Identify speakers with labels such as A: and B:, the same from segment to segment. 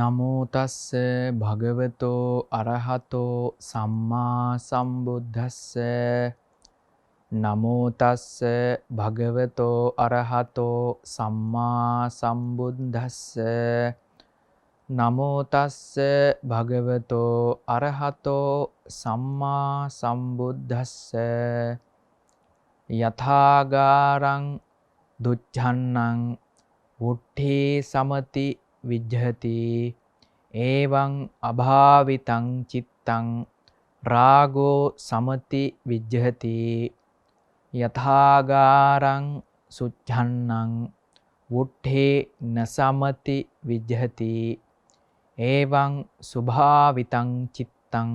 A: නමෝ තස්ස භගවතෝ අරහතෝ සම්මා සම්බුද්දස්ස නමෝ තස්ස භගවතෝ අරහතෝ සම්මා සම්බුද්දස්ස නමෝ තස්ස භගවතෝ අරහතෝ සම්මා සම්බුද්දස්ස යථාගාරං දුච්ඡන්නං වුට්ඨේ සමති විජ්ජති එවං අභාවිතං චිත්තං රාගෝ සමති විජ්ජති යථාගාරං සුච්ඡන්නං වුට්ඨේ නසමති විජ්ජති එවං සුභාවිතං චිත්තං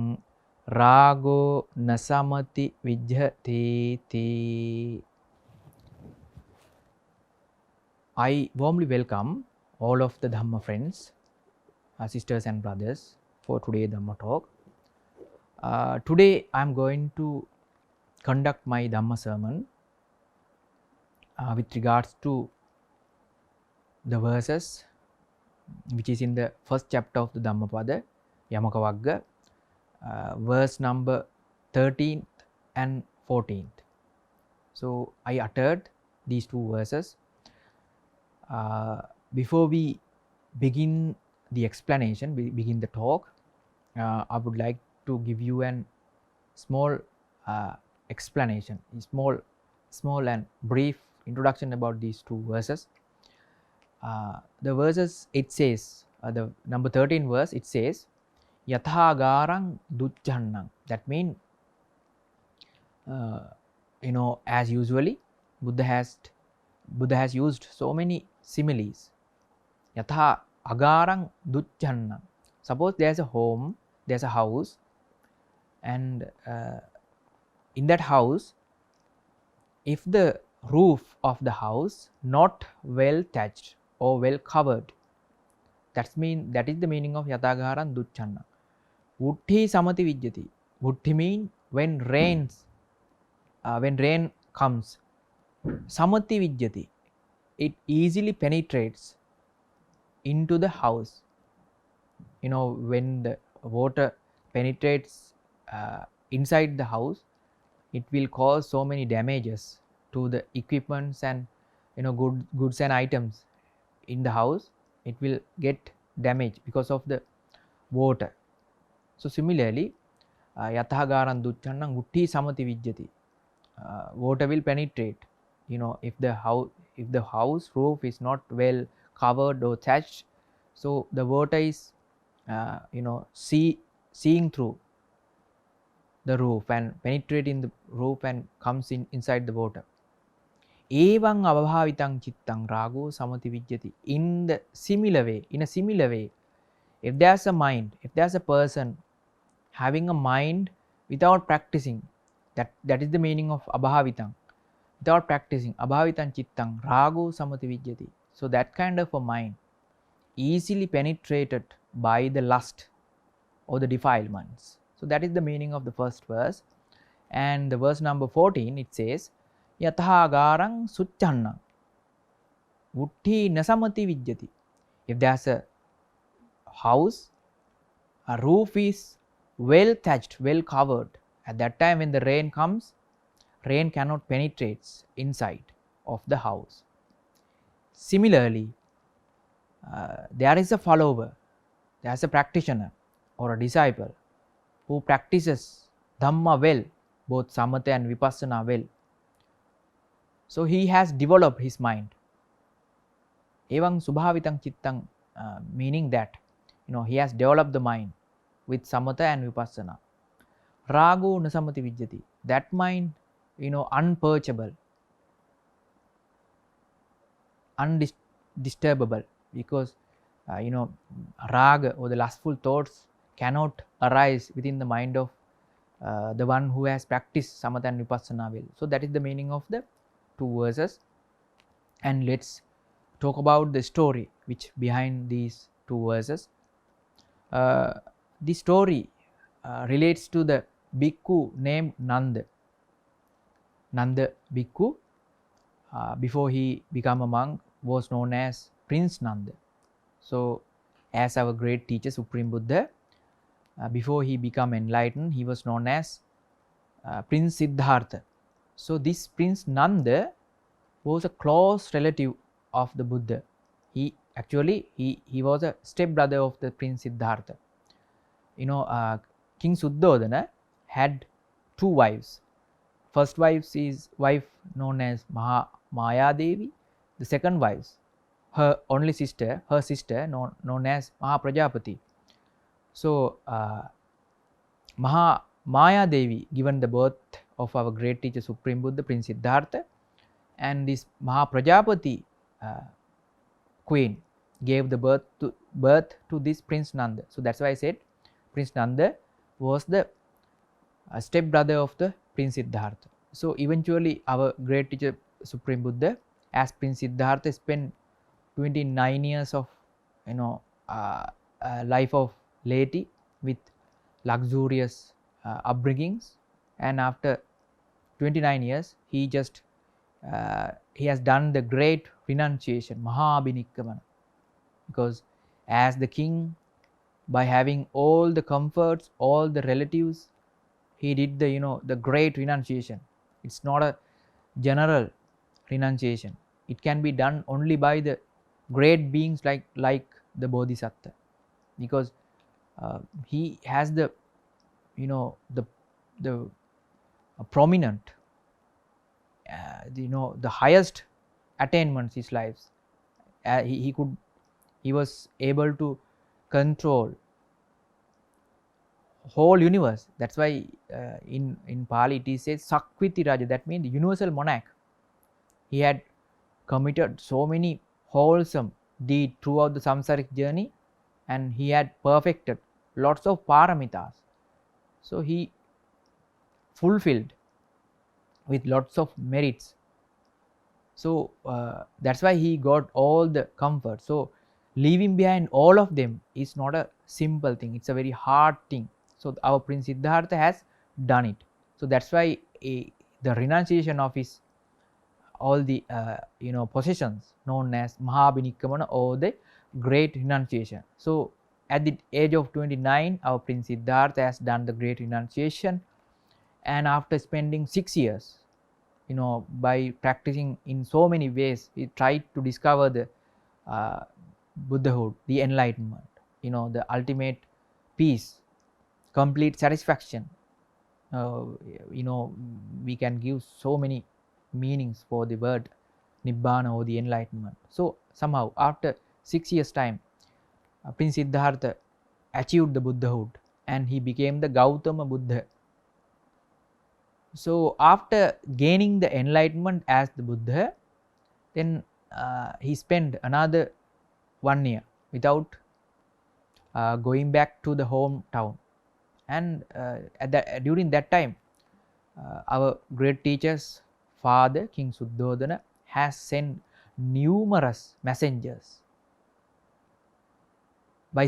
A: රාගෝ නසමති විජ්ජති තී. I warmly welcome all of the Dhamma friends, sisters and brothers for today's Dhamma talk. Today I am going to conduct my Dhamma sermon with regards to the verses which is in the first chapter of the Dhammapada, Yamaka Vagga, verse number 13th and 14th. So I uttered these two verses. Before we begin the explanation, we begin the talk, I would like to give you a small explanation, small and brief introduction about these two verses. The verses, it says, the number 13 verse, it says, Yathagarang duccannang. That means, as usually, Buddha has used so many similes. Yatha agarang duccannang. Suppose there's a home, there's a house, and in that house, if the roof of the house not well thatched or well covered, that is the meaning of yathagarang duccannang. Vuddhi samati vijjati. Vuddhi mean when rain comes, samati vijjati, it easily penetrates into the house. When the water penetrates inside the house, it will cause so many damages to the equipments and goods and items in the house. It will get damaged because of the water. So similarly, yathagarang duccannang vuddhi samati vijjati. Water will penetrate. If the house roof is not well covered or thatched, so the water is seeing through the roof and penetrating the roof and comes inside the water. Evang abhavitang chittang rago samati vijjati. In a similar way, if there's a mind, if there's a person having a mind without practicing, that is the meaning of abhavitang. Without practicing, abhavitan chittang rago samati vijjati. So that kind of a mind easily penetrated by the lust or the defilements. So that is the meaning of the first verse. And the verse number 14, it says, yathagarang succannang vuddhi nasamati vijjati. If there's a house, a roof is well thatched, well covered, at that time when the rain comes, rain cannot penetrate inside of the house. Similarly, there is a follower, there is a practitioner or a disciple who practices Dhamma well, both Samatha and Vipassana well. So he has developed his mind. Evang subhavitang chittang, meaning that he has developed the mind with Samatha and Vipassana. Rago nasamati vijjati. That mind, unpurchable, undisturbable, because raga or the lustful thoughts cannot arise within the mind of the one who has practiced samatha and vipassana well. So that is the meaning of the two verses. And let's talk about the story which behind these two verses. The story relates to the Bikku named Nanda. Nanda Bikku, before he became a monk, was known as Prince Nanda. So as our great teacher Supreme Buddha. Before he became enlightened, he was known as Prince Siddhartha. So this Prince Nanda was a close relative of the Buddha. He actually he was a step brother of the Prince Siddhartha. King Suddhodana had two wives. First wife is wife known as Maya Devi. The second wife, her only sister, known as Maha Prajapati. So Maya Devi given the birth of our great teacher Supreme Buddha Prince Siddhartha, and this Maha Prajapati queen gave the birth to this Prince Nanda. So that's why I said Prince Nanda was the step brother of the Prince Siddhartha. So eventually our great teacher Supreme Buddha as Prince Siddhartha spent 29 years of life of laity with luxurious upbringings, and after 29 years he has done the great renunciation, Mahabhinikkamana, because as the king, by having all the comforts, all the relatives, he did the great renunciation. It's not a general renunciation. It can be done only by the great beings like the Bodhisattva, because he has the prominent the highest attainments his lives. He was able to control whole universe. That's why in Pali it is says Sakwiti Raja, that means the universal monarch. He had committed so many wholesome deeds throughout the samsaric journey, and he had perfected lots of paramitas. So he fulfilled with lots of merits. So that's why he got all the comfort. So leaving behind all of them is not a simple thing, it's a very hard thing. So our Prince Siddhartha has done it. So that's why the renunciation of his all the possessions known as Mahabhinikkamana, or the great renunciation. So at the age of 29 our Prince Siddhartha has done the great renunciation, and after spending 6 years by practicing in so many ways, he tried to discover the Buddhahood, the enlightenment, the ultimate peace, complete satisfaction. We can give so many meanings for the word Nibbana or the enlightenment. So somehow after 6 years time, Prince Siddhartha achieved the Buddhahood and he became the Gautama Buddha. So after gaining the enlightenment as the Buddha, then he spent another 1 year without going back to the hometown. And during that time, our great teacher's father, King Suddhodana, has sent numerous messengers by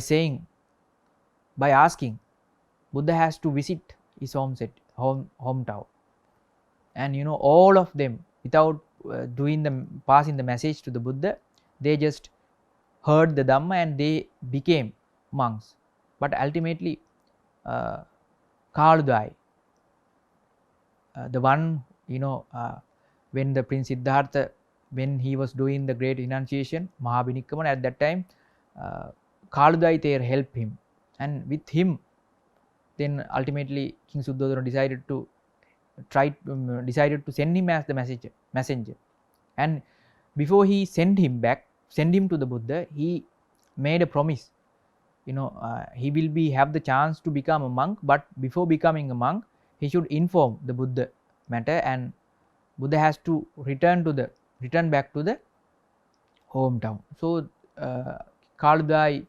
A: asking Buddha has to visit his hometown, and all of them, without passing the message to the Buddha, they just heard the Dhamma and they became monks. But ultimately Kaludai, the one when the Prince Siddhartha, when he was doing the great renunciation, Mahabhinikkamana, at that time Kaludai Thero helped him, and with him then ultimately King Suddhodana decided to send him as the messenger. And before he send him to the Buddha, he made a promise. He will have the chance to become a monk, but before becoming a monk he should inform the Buddha matter, and Buddha has to return back to the hometown. So Kaludai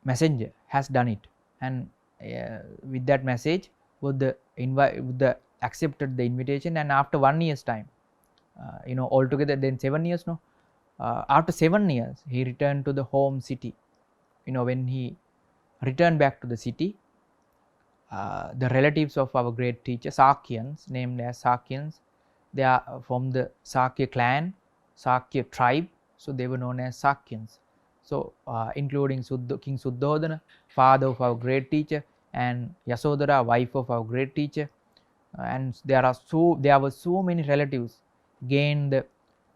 A: messenger has done it, and with that message Buddha accepted the invitation, and after 1 year's time, altogether then 7 years, after 7 years he returned to the home city. When he returned back to the city, the relatives of our great teacher, Sakyans, named as Sakyans, they are from the Sakya clan, Sakya tribe, so they were known as Sakyans. So including King Suddhodana, father of our great teacher, and Yasodhara, wife of our great teacher, and there were so many relatives gained the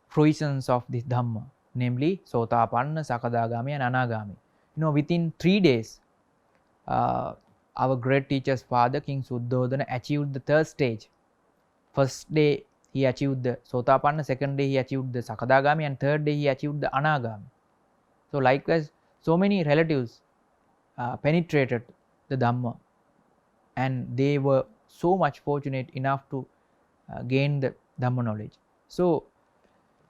A: fruitions of this Dhamma, namely Sotapanna, Sakadagami, and Anagami. Within 3 days, our great teacher's father, King Suddhodana, achieved the third stage. First day he achieved the Sotapanna, second day he achieved the Sakadagami, and third day he achieved the Anagami. So likewise, so many relatives penetrated the Dhamma, and they were so much fortunate enough to gain the Dhamma knowledge. So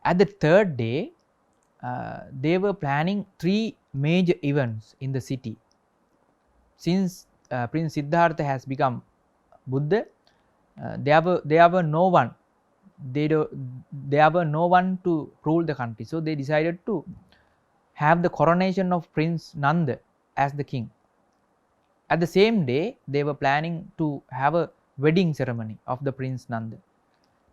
A: at the third day, they were planning 3 major events in the city. Since Prince Siddhartha has become Buddha, there were no one. There were no one to rule the country. So they decided to have the coronation of Prince Nanda as the king. At the same day, they were planning to have a wedding ceremony of the Prince Nanda.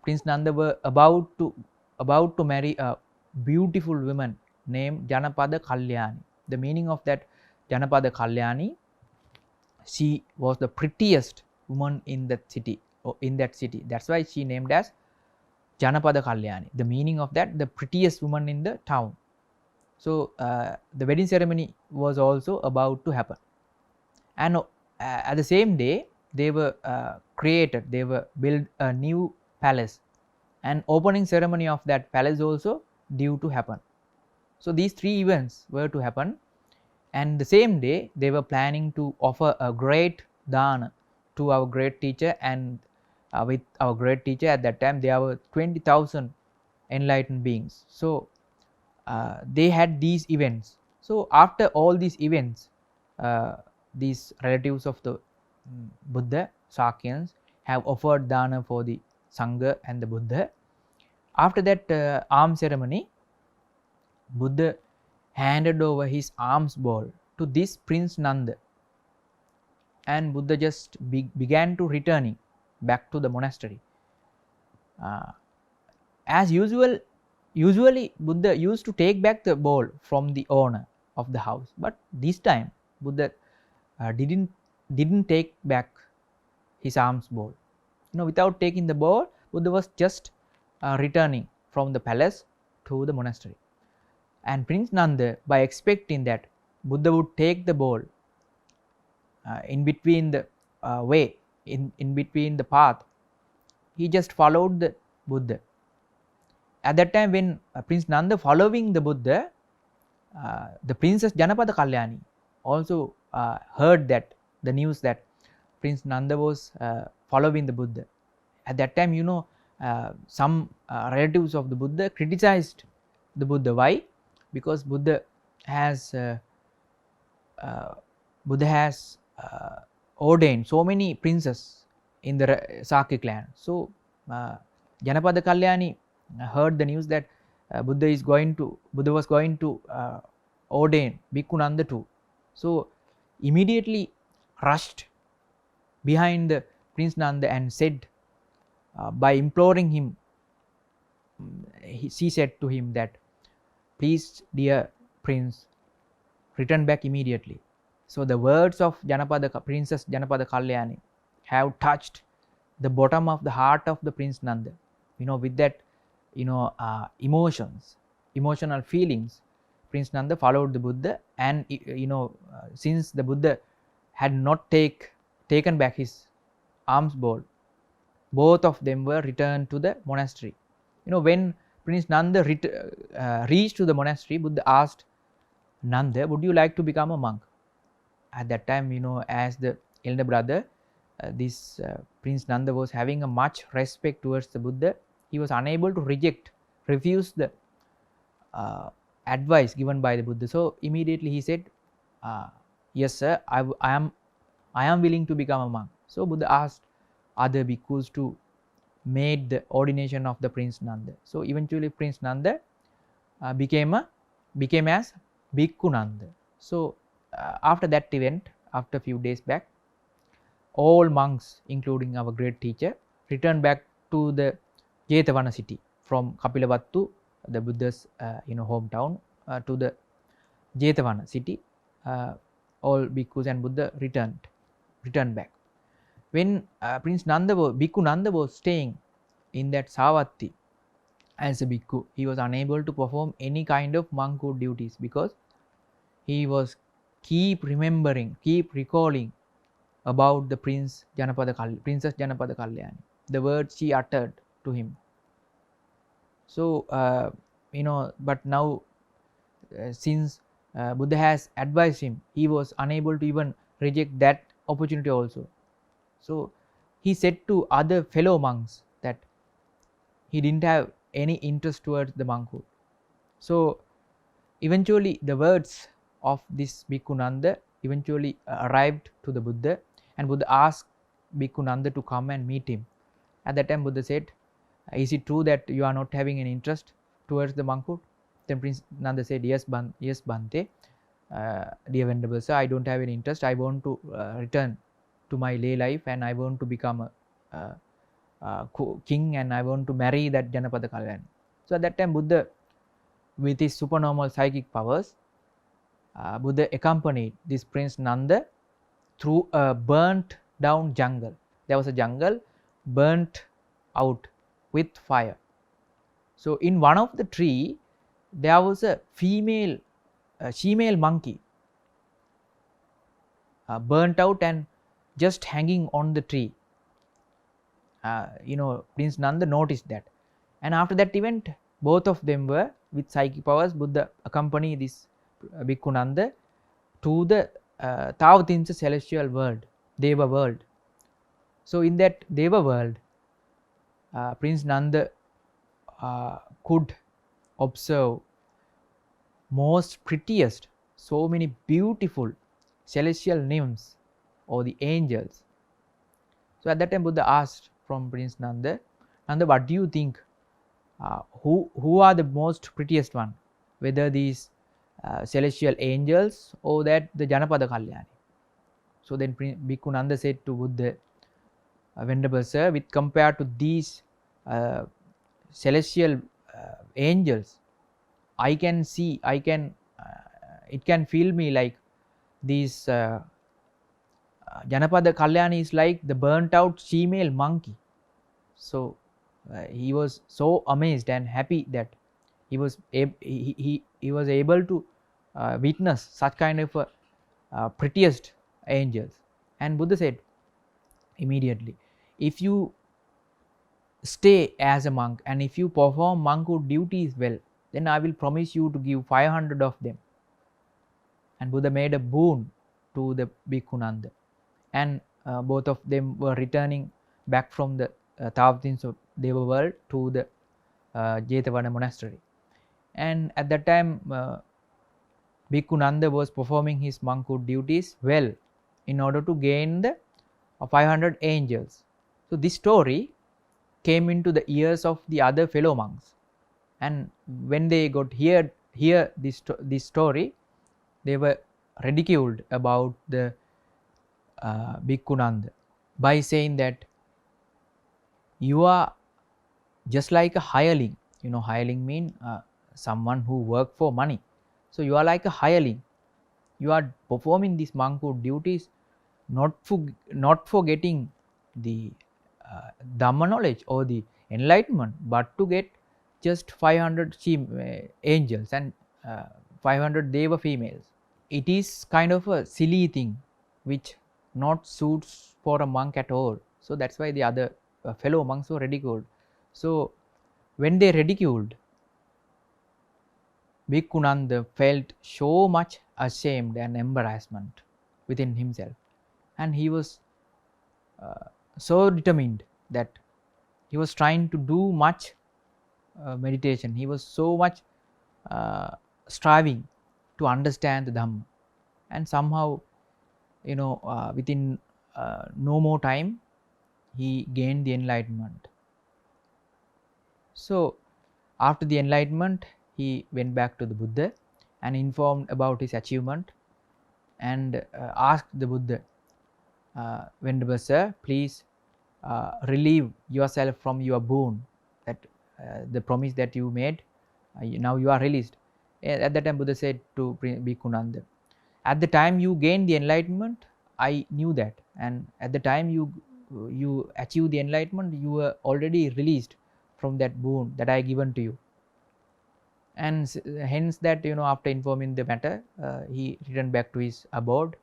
A: Prince Nanda were about to marry a beautiful woman named Janapada Kalyani. The meaning of that Janapada Kalyani, she was the prettiest woman in that city. That's why she named as Janapada Kalyani. The meaning of that, the prettiest woman in the town. So the wedding ceremony was also about to happen, and at the same day they were built a new palace, and opening ceremony of that palace also due to happen. So these 3 events were to happen, and the same day they were planning to offer a great dana to our great teacher, and with our great teacher at that time there were 20,000 enlightened beings. So they had these events. So after all these events, these relatives of the Buddha, Sakyans, have offered dana for the Sangha and the Buddha. After that arm ceremony, Buddha handed over his alms bowl to this Prince Nanda, and Buddha just began to returning back to the monastery. As usually Buddha used to take back the bowl from the owner of the house, but this time Buddha didn't take back his alms bowl. Without taking the bowl, Buddha was just returning from the palace to the monastery. And Prince Nanda, by expecting that Buddha would take the bowl in between the way, in between the path, he just followed the Buddha. At that time, when Prince Nanda following the Buddha, the Princess Janapada Kalyani also heard the news that Prince Nanda was following the Buddha. At that time, some relatives of the Buddha criticized the Buddha. Why? Because Buddha has ordained so many princes in the Sakya clan. So Janapada Kalyani heard the news that Buddha was going to ordain Bikku Nanda too. So immediately rushed behind the Prince Nanda and said, by imploring him, she said to him that, please, dear prince, return back immediately. So the words of Princess Janapada Kalyani have touched the bottom of the heart of the Prince Nanda. With that emotional feelings, Prince Nanda followed the Buddha, and since the Buddha had not taken back his alms bowl, both of them were returned to the monastery. When Prince Nanda reached to the monastery, Buddha asked Nanda, would you like to become a monk? At that time, as the elder brother, this Prince Nanda was having a much respect towards the Buddha. He was unable to refuse the advice given by the Buddha. So immediately he said, yes sir, I am willing to become a monk. So Buddha asked other bhikkhus to make the ordination of the Prince Nanda. So eventually Prince Nanda became as Bikku Nanda. So after that event, after a few days back, all monks, including our great teacher, returned back to the city from Kapilavatthu, the Buddha's hometown, to the Jetavana city, all bhikkhus and Buddha returned back. When Bhikkhu Nanda was staying in that Savatthi as a bhikkhu, he was unable to perform any kind of monkhood duties because he was keep recalling about the Princess Janapada Kalyani, the words she uttered to him. So, but now since Buddha has advised him, he was unable to even reject that opportunity also. So, he said to other fellow monks that he didn't have any interest towards the monkhood. So, eventually the words of this Bhikkhu Nanda eventually arrived to the Buddha, and Buddha asked Bhikkhu Nanda to come and meet him. At that time Buddha said, is it true that you are not having any interest towards the monkhood? Then Prince Nanda said, yes Bhante, dear Venerable Sir, I don't have any interest. I want to return to my lay life, and I want to become a king, and I want to marry that Janapada Kalyani. So at that time Buddha, with his supernormal psychic powers, Buddha accompanied this Prince Nanda through a burnt down jungle. There was a jungle burnt out with fire. So in one of the tree there was a female monkey burnt out and just hanging on the tree. Prince Nanda noticed that, and after that event both of them were with psychic powers. Buddha accompanied this Bhikkhu Nanda to the Tavatinsa celestial world, Deva world. So in that Deva world, Prince Nanda could observe most prettiest, so many beautiful celestial nymphs or the angels. So at that time Buddha asked from Prince Nanda, what do you think? Who are the most prettiest one? Whether these celestial angels or that the Janapada Kalyani? So then Bhikkhu Nanda said to Buddha, Venerable Sir, with compared to these celestial angels, it can feel me like these Janapada Kalyani is like the burnt out female monkey. So he was so amazed and happy that he was able to witness such kind of prettiest angels. And Buddha said immediately, if you stay as a monk and if you perform monkhood duties well, then I will promise you to give 500 of them. And Buddha made a boon to the Bhikkhu Nanda, and both of them were returning back from the Tavatinsa Deva world to the Jetavana monastery. And at that time Bhikkhu Nanda was performing his monkhood duties well in order to gain the 500 angels. So this story came into the ears of the other fellow monks, and when they got hear this story, they were ridiculed about the Bhikkhu Nanda by saying that you are just like a hireling. Hireling mean someone who work for money. So you are like a hireling. You are performing these monkhood duties not for getting the Dhamma knowledge or the enlightenment, but to get just 500 angels and 500 Deva females. It is kind of a silly thing which not suits for a monk at all. So that's why the other fellow monks were ridiculed. So when they ridiculed, Bhikkhu Nanda felt so much ashamed and embarrassment within himself, and he was so determined that he was trying to do much meditation. He was so much striving to understand the Dhamma, and somehow within no more time he gained the enlightenment. So after the enlightenment he went back to the Buddha and informed about his achievement, and asked the Buddha, Venerable Sir, please relieve yourself from your boon, that the promise that you made, now you are released. At that time Buddha said to Bikku Nanda, at the time you gained the enlightenment, I knew that, and at the time you achieve the enlightenment, you were already released from that boon that I given to you. And hence that, after informing the matter, he returned back to his abode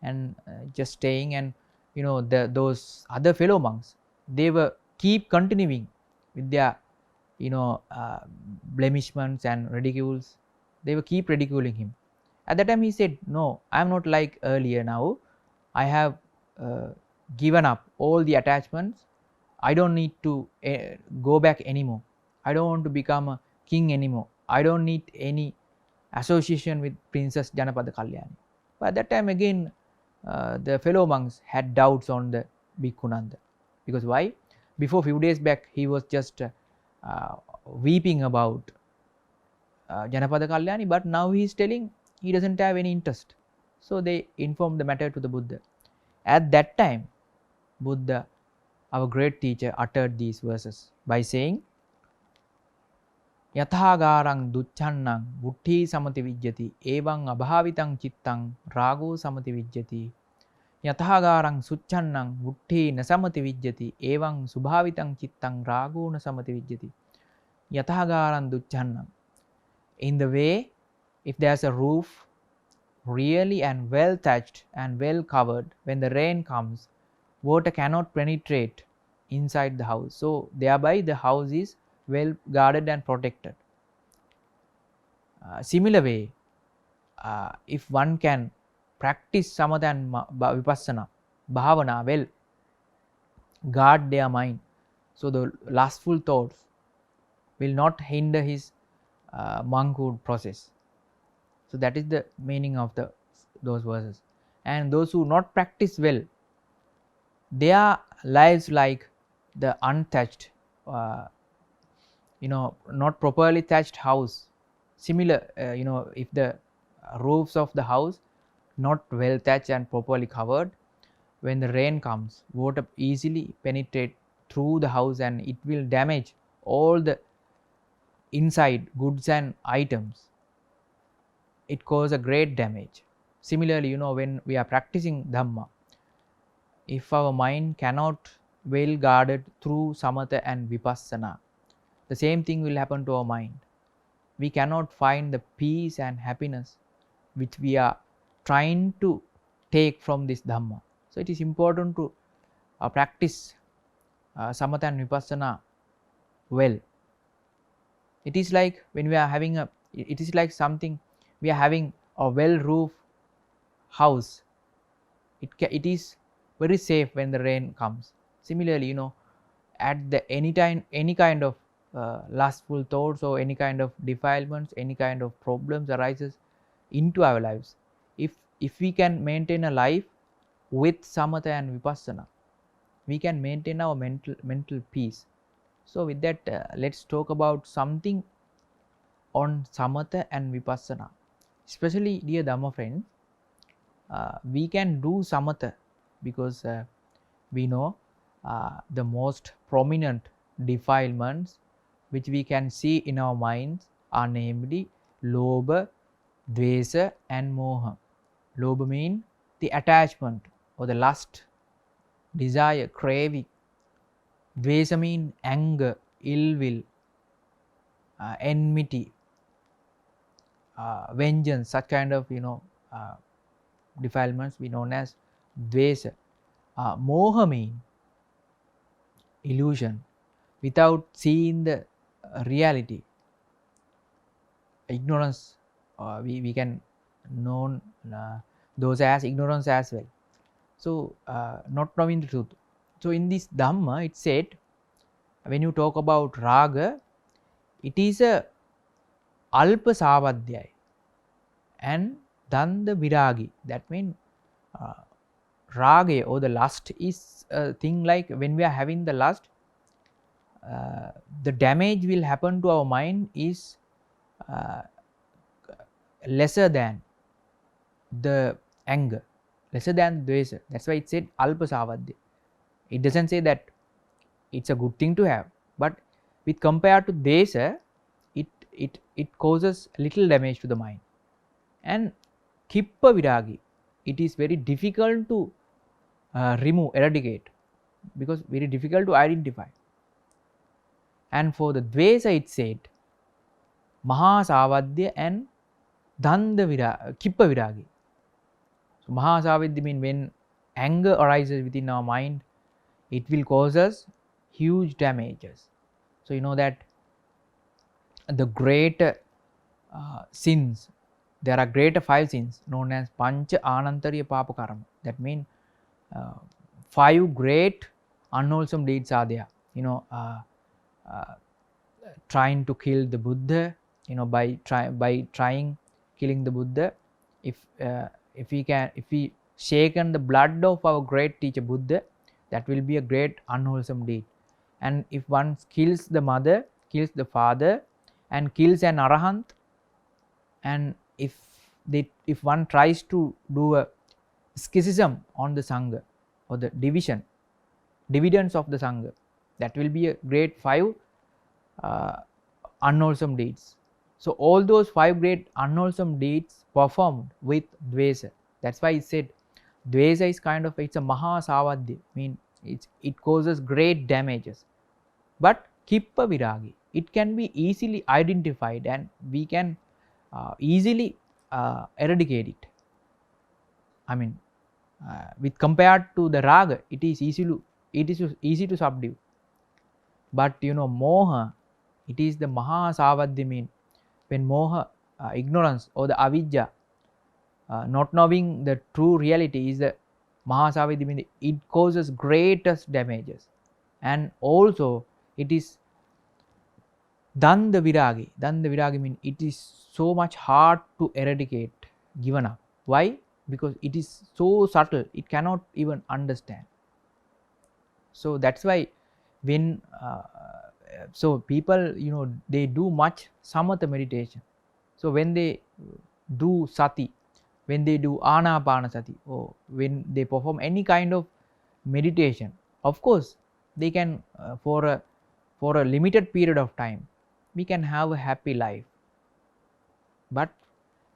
A: and just staying. And those other fellow monks, they were keep continuing with their blemishments and ridicules. They were keep ridiculing him. At that time he said, no, I am not like earlier. Now I have given up all the attachments. I don't need to go back anymore. I don't want to become a king anymore. I don't need any association with Princess Janapada Kalyani. But at that time again, the fellow monks had doubts on the Bikku Nanda. Because why? Before few days back, he was just weeping about Janapada Kalyani, but now he is telling he doesn't have any interest. So they informed the matter to the Buddha. At that time, Buddha, our great teacher, uttered these verses by saying, යථාගාරං දුච්ඡන්නං බුද්ධි සමති විජ්ජති එවං අභාවිතං චිත්තං රාගෝ සමති විජ්ජති යථාගාරං සුච්ඡන්නං බුද්ධි නසමති විජ්ජති එවං සුභාවිතං චිත්තං රාගෝ නසමති විජ්ජති යථාගාරං දුච්ඡන්නං. In the way, if there's a roof really and well thatched and well covered, when the rain comes, water cannot penetrate inside the house, so thereby the house is well guarded and protected. Similar way, if one can practice samatha and vipassana, bhavana, well, guard their mind, so the lustful thoughts will not hinder his monkhood process. So that is the meaning of those verses. And those who not practice well, their lives like the unthatched, not properly thatched house. Similar, if the roofs of the house not well thatched and properly covered, when the rain comes, water easily penetrate through the house and it will damage all the inside goods and items. It causes a great damage. Similarly, when we are practicing Dhamma, if our mind cannot well guarded through samatha and vipassana, the same thing will happen to our mind. We cannot find the peace and happiness which we are trying to take from this Dhamma. So it is important to practice samatha and vipassana well. It is like when we are having it is like something, we are having a well roof house. It is very safe when the rain comes. Similarly, at the any kind of lustful thoughts or any kind of defilements, any kind of problems arises into our lives, if we can maintain a life with samatha and vipassana, we can maintain our mental peace. So with that, let's talk about something on samatha and vipassana. Especially, dear Dhamma friends, we can do samatha because we know the most prominent defilements which we can see in our minds are namely lobha, dvesa and moha. Lobha means the attachment or the lust, desire, craving. Dvesa means anger, ill will, enmity, vengeance, such kind of defilements we known as dvesa. Moha means illusion, without seeing the reality. Ignorance, we can known those as ignorance as well. So not knowing the truth. So in this Dhamma, it said, when you talk about raga, it is a alpa savadhyaya and then the viragi. That means raga or the lust is a thing like when we are having the lust, the damage will happen to our mind is lesser than the anger, lesser than dvesa. That's why it said alpa savadhyaya. It doesn't say that it's a good thing to have, but with compared to dvesa, it causes little damage to the mind. And Kippa Viragi, it is very difficult to remove, eradicate, because very difficult to identify. And for the Dvesa it said Maha Savadya and Kippa Viragi. So Maha Savadya means when anger arises within our mind, it will cause us huge damages. So you know that the great sins, there are greater 5 sins known as Pancha Anantariya Papa Karma. That means 5 great unwholesome deeds are there. You know, trying to kill the Buddha, you know, by trying killing the Buddha, if we shaken the blood of our great teacher Buddha, that will be a great unwholesome deed. And if one kills the mother, kills the father, and kills an arahant, and if one tries to do a schism on the sangha, or the dividends of the sangha, that will be a great 5 unwholesome deeds. So all those 5 great unwholesome deeds performed with dvesa. That's why it said dvesa is kind of, it's a maha savadya, mean it causes great damages. But kippa viragi, it can be easily identified, and we can easily eradicate it. I mean, with compared to the raga, it is easy to subdue. But you know, moha, it is the maha savadya, mean when moha, ignorance, or the avidya, not knowing the true reality, is the maha savadya, mean it causes greatest damages. And also it is danda viragi mean it is so much hard to eradicate, given up. Why? Because it is so subtle, it cannot even understand. So that's why when so people, you know, they do much samatha meditation. So when they do sati, when they do anapana sati, or when they perform any kind of meditation, of course they can for a limited period of time we can have a happy life, but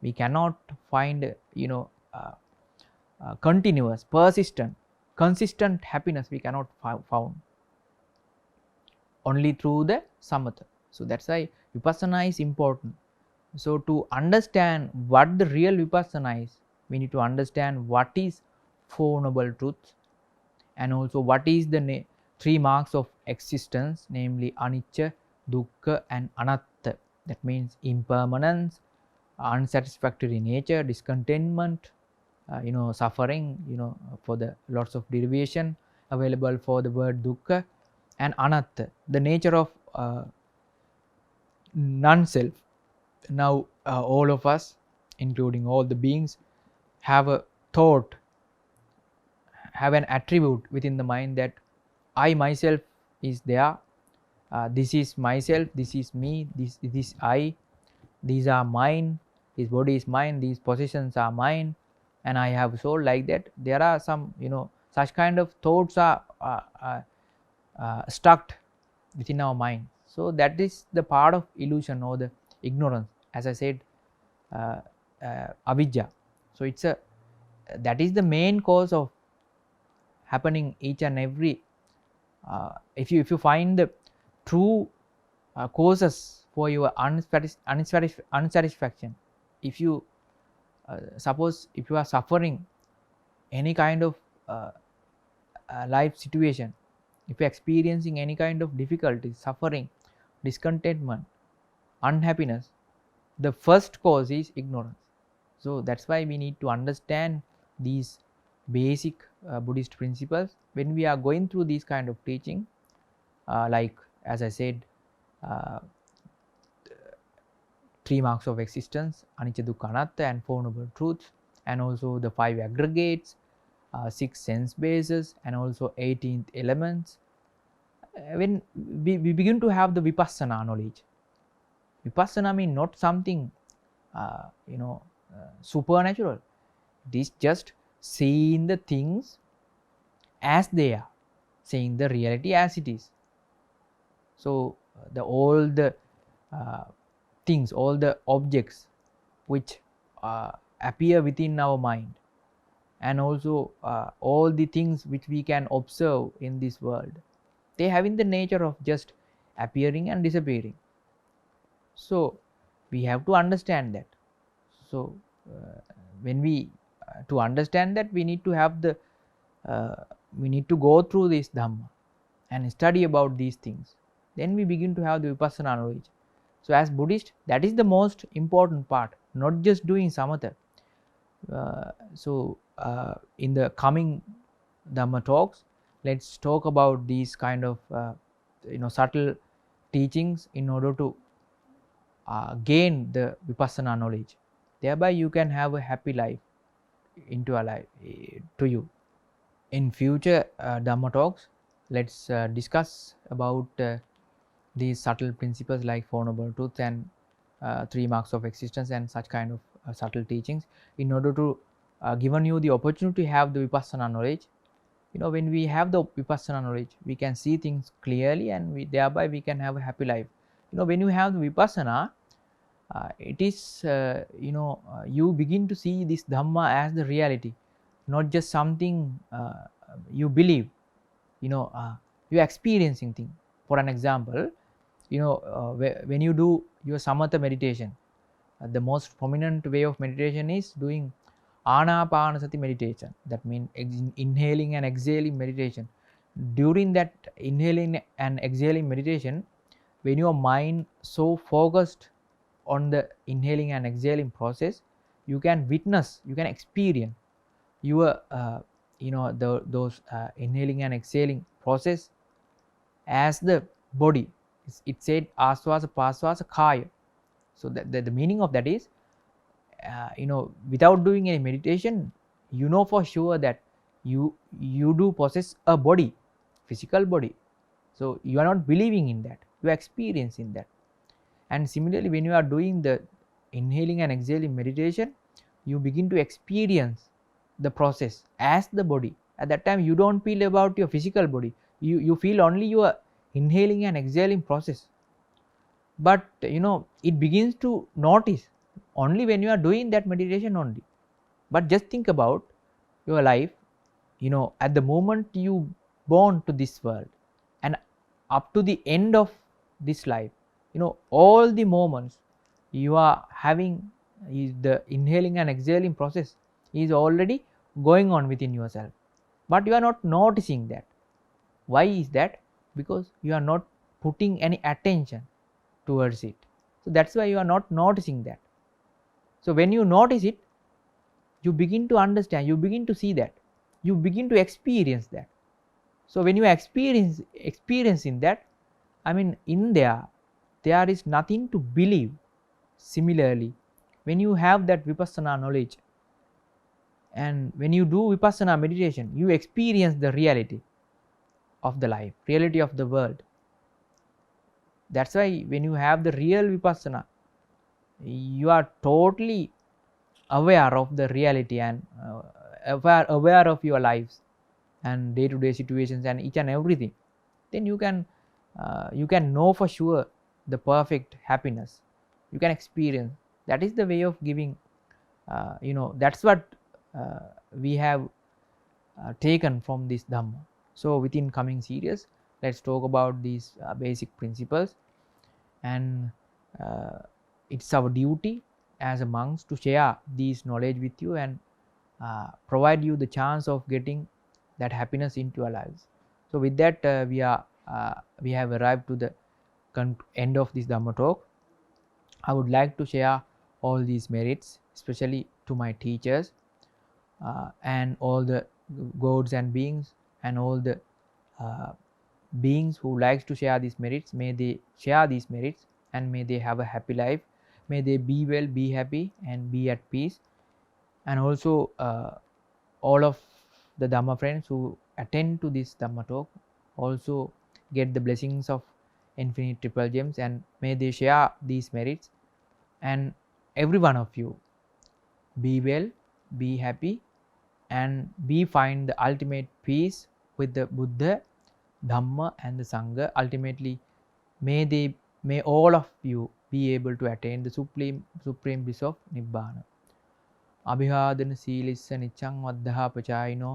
A: we cannot find, you know, continuous, persistent, consistent happiness we cannot found only through the samatha. So that's why vipassana is important. So to understand what the real vipassana is, we need to understand what is Four Noble Truths, and also what is the 3 marks of existence, namely anicca, dukkha and anatta. That means impermanence, unsatisfactory nature, discontentment, you know, suffering, you know, for the lots of derivation available for the word dukkha, and anatta, the nature of non-self. Now all of us, including all the beings, have a thought, have an attribute within the mind that I myself is there, this is myself, this is me, this I, these are mine, this body is mine, these possessions are mine, and I have soul. Like that, there are some, you know, such kind of thoughts are stuck within our mind. So that is the part of illusion or the ignorance, as I said, avidya. So it's a, that is the main cause of happening each and every if you find the true causes for your unsatisfaction, if you suppose if you are suffering any kind of life situation, if you are experiencing any kind of difficulty, suffering, discontentment, unhappiness, the first cause is ignorance. So that's why we need to understand these basic Buddhist principles when we are going through these kind of teaching, like as I said, 3 marks of existence, anicca, dukkha, anatta, and 4 noble truths, and also the 5 aggregates, 6 sense bases, and also 18th elements. When we begin to have the vipassana knowledge, vipassana means not something you know, supernatural. It is just seeing the things as they are, seeing the reality as it is. So all the things, all the objects which appear within our mind, and also all the things which we can observe in this world, they having the nature of just appearing and disappearing. So we have to understand that. So when we to understand that, we need to have the we need to go through this Dhamma and study about these things. Then we begin to have the Vipassana knowledge. So as Buddhist, that is the most important part, not just doing samatha. So in the coming Dhamma talks, let's talk about these kind of subtle teachings in order to gain the Vipassana knowledge. Thereby you can have a happy life into a life to you. In future Dhamma talks, let's discuss about these subtle principles like Four Noble Truths and 3 marks of existence and such kind of subtle teachings, in order to given you the opportunity to have the Vipassana knowledge. When we have the Vipassana knowledge, we can see things clearly, and thereby we can have a happy life. When you have the Vipassana, it is you begin to see this Dhamma as the reality, not just something you believe. You're experiencing thing. For an example, when you do your samatha meditation, the most prominent way of meditation is doing anapanasati meditation. That means inhaling and exhaling meditation. During that inhaling and exhaling meditation, when your mind so focused on the inhaling and exhaling process, you can witness, you can experience your those inhaling and exhaling process as the body. It said aswasa paswasa kaya. So the meaning of that is without doing any meditation, for sure that you do possess a body, physical body. So you are not believing in that, you are experiencing that. And similarly, when you are doing the inhaling and exhaling meditation, you begin to experience the process as the body. At that time you don't feel about your physical body, you feel only your inhaling and exhaling process. But it begins to notice only when you are doing that meditation only. But just think about your life, at the moment you born to this world and up to the end of this life, all the moments you are having is the inhaling and exhaling process is already going on within yourself, but you are not noticing that. Why is that? Because you are not putting any attention towards it. So that's why you are not noticing that. So when you notice it, you begin to understand, you begin to see that, you begin to experience that. So when you experiencing that, in there is nothing to believe. Similarly, when you have that Vipassana knowledge, and when you do Vipassana meditation, you experience the reality of the life, reality of the world. That's why when you have the real Vipassana, you are totally aware of the reality and aware of your lives and day-to-day situations and each and everything. Then you can know for sure the perfect happiness you can experience. That is the way of giving. That's what we have taken from this Dhamma. So within coming series, let's talk about these basic principles, and it's our duty as a monks to share these knowledge with you and provide you the chance of getting that happiness into our lives. So with that, we have arrived to the end of this Dhamma talk. I would like to share all these merits, especially to my teachers and all the gods and beings and all the beings who likes to share these merits. May they share these merits and may they have a happy life. May they be well, be happy and be at peace. And also all of the Dhamma friends who attend to this Dhamma talk also get the blessings of infinite triple gems, and may they share these merits. And every one of you be well, be happy and find the ultimate peace with the Buddha, Dhamma and the Sangha. Ultimately, may all of you be able to attain the supreme bliss of Nibbana. අභිවාදන සීලිස්ස නිච්ඡං වද්ධහා පචායිනෝ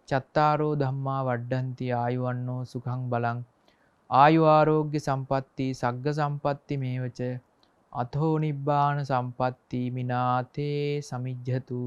A: චත්තාරෝ ධම්මා වඩ්ඩන්ති ආයුවන්නෝ සුඛං බලං ආයු ආරෝග්‍ය සම්පatti සග්ග සම්පatti මේවච අතෝ නිබ්බාන සම්පatti මිනාතේ සමිජ්ජතු.